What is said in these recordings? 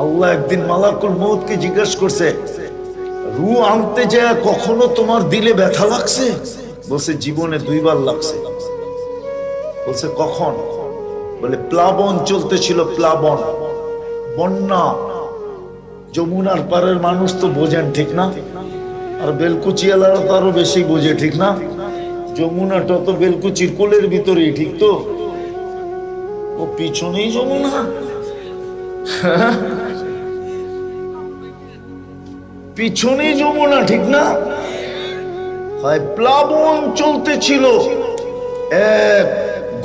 আল্লাহ একদিন মালাকুল মউতকে জিজ্ঞেস করছে, রু আনতে যায় কখনো তোমার দিলে ব্যথা লাগছে? বলছে জীবনে 2 বার লাগছে। বলছে কখন? বলে প্লাবন চলতেছিল, প্লাবন, বন্যা। যমুনার পারের মানুষ তো বোঝেন, ঠিক না? আর বেলকুচিওয়ালারা তো আরো বেশি বোঝে, ঠিক না? যমুনাটা তো বেলকুচির কোলের ভিতরেই, ঠিক তো? ও পিছনেই যমুনা। পিছনেই যমুনা, ঠিক না? হয় প্লাবন চলতেছিল, এক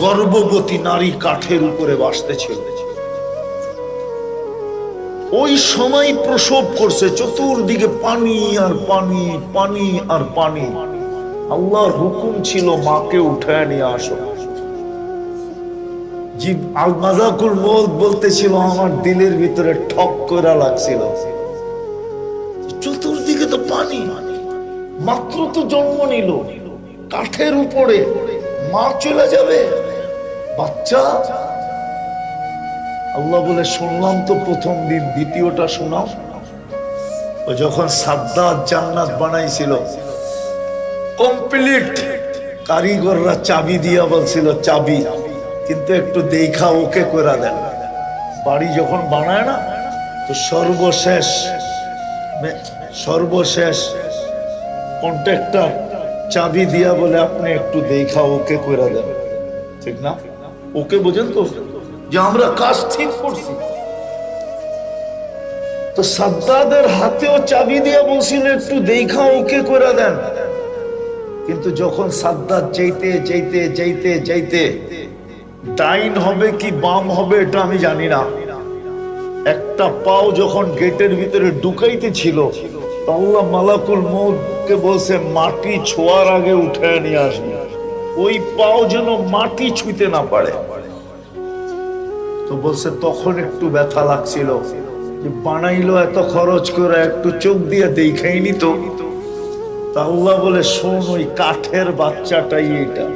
গর্ভবতী নারী কাঠের উপরে বাসতেছিল। ওই সময় প্রসব করছে, চতুর্দিকে পানি আর পানি, পানি আর পানি। আল্লাহর হুকুম ছিল মাকে উঠায় নিয়ে আসো। জীব আল মাযাকুল মউত বলতেছিল আমার দিলের ভিতরে ঠক করা লাগছিল। চতুর্দিকে তো পানি, মাত্র তো জন্ম নিল, কাঠের উপরে মা চলে যাবে, বাচ্চা। আল্লাহ বলে শুনলাম তো প্রথম দিন, দ্বিতীয়টা শোনাও। ও যখন সাদ্দাত জান্নাত বানাইছিল কমপ্লিট, কারিগররা চাবি দিয়া বলছিল চাবি, কিন্তু একটু দেখা ওকে করে দেন। বাড়ি যখন বানায় না, তো সর্বশেষ সর্বশেষ কন্ট্রাক্টর চাবি দিয়া বলে আপনি একটু দেখা ওকে করে দেন, ঠিক না? ওকে বোঝেন তো, যে আমরা কাজ ঠিক করছি। তো সাদ্দাদের হাতেও চাবি দিয়া বলছিল একটু দেখা ওকে করে দেন। কিন্তু যখন সাদ্দাত যাইতে যাইতে যাইতে যাইতে, ডাইন হবে কি বাম হবে এটা আমি জানি না, একটা পাও যখন গেটের ভিতরে ঢুকাইতে ছিল, আল্লাহ মালাকুল মউতকে বলছে মাটি ছোঁয়ার আগে উঠে নিয়ে আসবে, ওই পাও যেন মাটি ছুঁইতে না পারে। তো বলছে তখন একটু ব্যথা লাগছিল, যে বানাইলো এত খরচ করে, একটু চোখ দিয়ে দেখাইনি তো। আল্লাহ বলে শোন, ওই কাঠের বাচ্চাটাই এটা,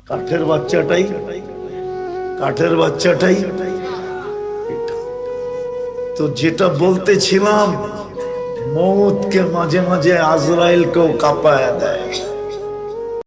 কাঠের বাচ্চাটাই, কাঠের বাচ্চাটাই এটা। তো যেটা বলতেছিলাম, মউতকে মাঝে মাঝে আজরাইলকেও কাঁপায় দেয়।